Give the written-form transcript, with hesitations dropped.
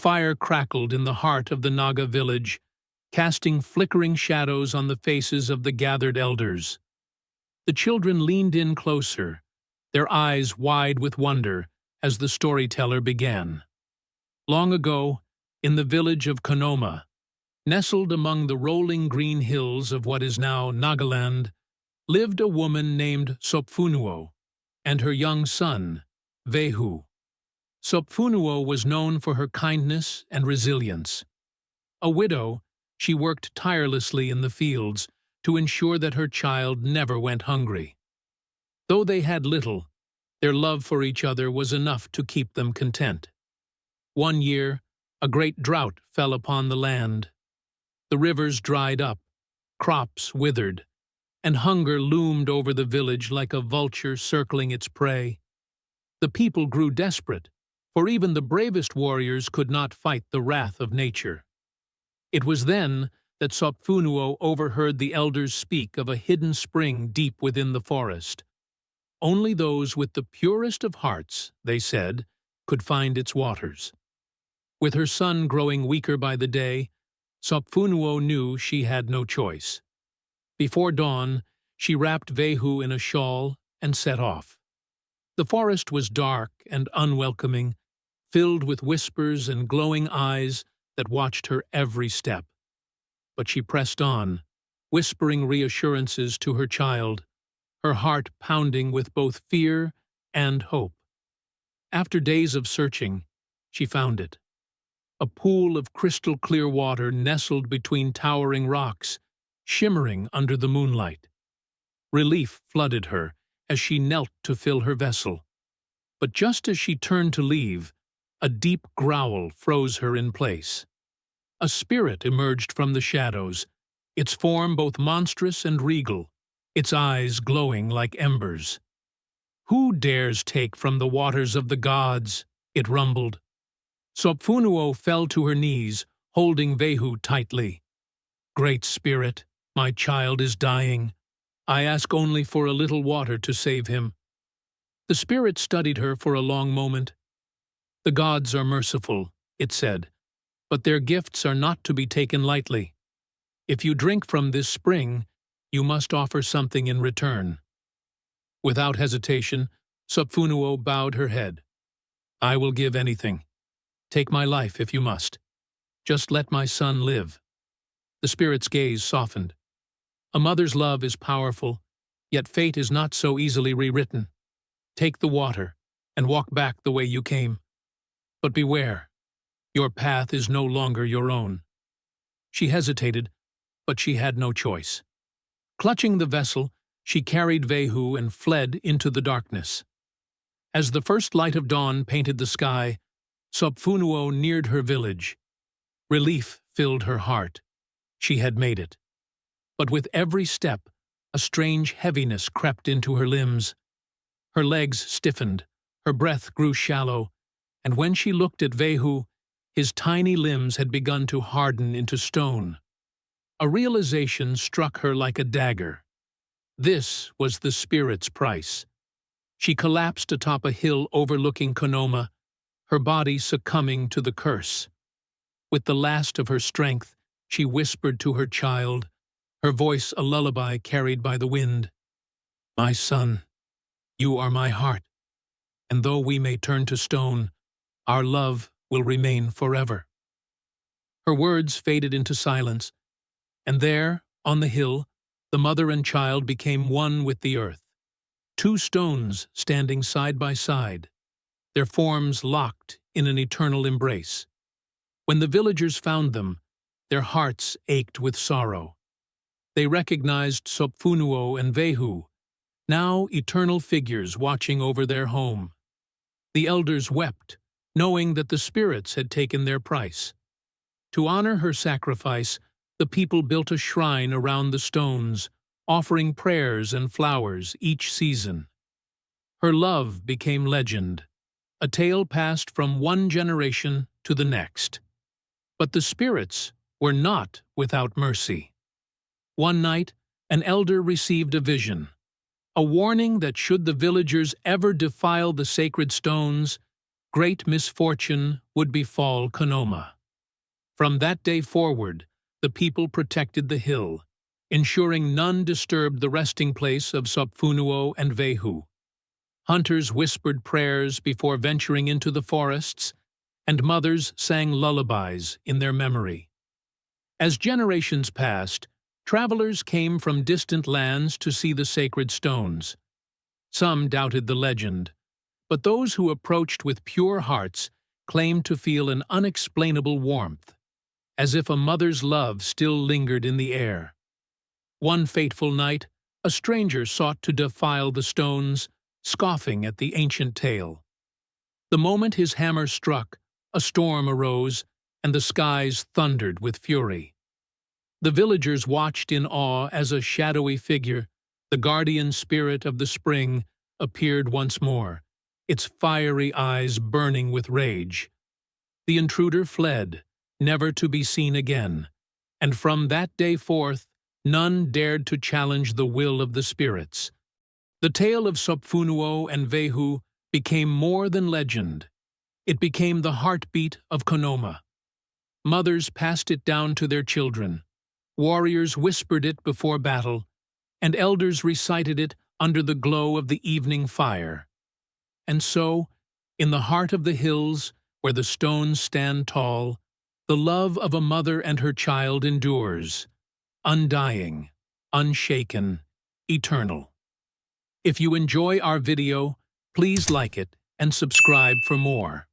fire crackled in the heart of the Naga village, casting flickering shadows on the faces of the gathered elders. The children leaned in closer, their eyes wide with wonder, as the storyteller began. Long ago, in the village of Konoma, nestled among the rolling green hills of what is now Nagaland, lived a woman named Sopfünuo and her young son, Vehu. Sopfünuo was known for her kindness and resilience. A widow, she worked tirelessly in the fields to ensure that her child never went hungry. Though they had little, their love for each other was enough to keep them content. One year, a great drought fell upon the land. The rivers dried up, crops withered, and hunger loomed over the village like a vulture circling its prey. The people grew desperate, for even the bravest warriors could not fight the wrath of nature. It was then that Sopfünuo overheard the elders speak of a hidden spring deep within the forest. Only those with the purest of hearts, they said, could find its waters. With her son growing weaker by the day, Sopfünuo knew she had no choice. Before dawn, she wrapped Vehu in a shawl and set off. The forest was dark and unwelcoming, filled with whispers and glowing eyes that watched her every step. But she pressed on, whispering reassurances to her child, her heart pounding with both fear and hope. After days of searching, she found it. A pool of crystal-clear water nestled between towering rocks, shimmering under the moonlight. Relief flooded her as she knelt to fill her vessel. But just as she turned to leave, a deep growl froze her in place. A spirit emerged from the shadows, its form both monstrous and regal, its eyes glowing like embers. "Who dares take from the waters of the gods?" it rumbled. Sopfünuo fell to her knees, holding Vehu tightly. "Great Spirit, my child is dying. I ask only for a little water to save him." The spirit studied her for a long moment. "The gods are merciful," it said, "but their gifts are not to be taken lightly. If you drink from this spring, you must offer something in return." Without hesitation, Sopfünuo bowed her head. "I will give anything. Take my life if you must. Just let my son live." The spirit's gaze softened. "A mother's love is powerful, yet fate is not so easily rewritten. Take the water and walk back the way you came. But beware, your path is no longer your own." She hesitated, but she had no choice. Clutching the vessel, she carried Vehu and fled into the darkness. As the first light of dawn painted the sky, Sopfünuo neared her village. Relief filled her heart. She had made it. But with every step, a strange heaviness crept into her limbs. Her legs stiffened, her breath grew shallow, and when she looked at Vehu, his tiny limbs had begun to harden into stone. A realization struck her like a dagger. This was the spirit's price. She collapsed atop a hill overlooking Konoma, her body succumbing to the curse. With the last of her strength, she whispered to her child, her voice a lullaby carried by the wind. "My son, you are my heart, and though we may turn to stone, our love will remain forever." Her words faded into silence, and there, on the hill, the mother and child became one with the earth. Two stones standing side by side, their forms locked in an eternal embrace. When the villagers found them, their hearts ached with sorrow. They recognized Sopfünuo and Vehu, now eternal figures watching over their home. The elders wept, knowing that the spirits had taken their price. To honor her sacrifice, the people built a shrine around the stones, offering prayers and flowers each season. Her love became legend, a tale passed from one generation to the next. But the spirits were not without mercy. One night, an elder received a vision, a warning that should the villagers ever defile the sacred stones, great misfortune would befall Konoma. From that day forward, the people protected the hill, ensuring none disturbed the resting place of Sopfünuo and Vehu. Hunters whispered prayers before venturing into the forests, and mothers sang lullabies in their memory. As generations passed, travelers came from distant lands to see the sacred stones. Some doubted the legend, but those who approached with pure hearts claimed to feel an unexplainable warmth, as if a mother's love still lingered in the air. One fateful night, a stranger sought to defile the stones, scoffing at the ancient tale. The moment his hammer struck, a storm arose, and the skies thundered with fury. The villagers watched in awe as a shadowy figure, the guardian spirit of the spring, appeared once more, its fiery eyes burning with rage. The intruder fled, never to be seen again, and from that day forth, none dared to challenge the will of the spirits. The tale of Sopfünuo and Vehu became more than legend. It became the heartbeat of Konoma. Mothers passed it down to their children. Warriors whispered it before battle, and elders recited it under the glow of the evening fire. And so, in the heart of the hills, where the stones stand tall, the love of a mother and her child endures, undying, unshaken, eternal. If you enjoy our video, please like it and subscribe for more.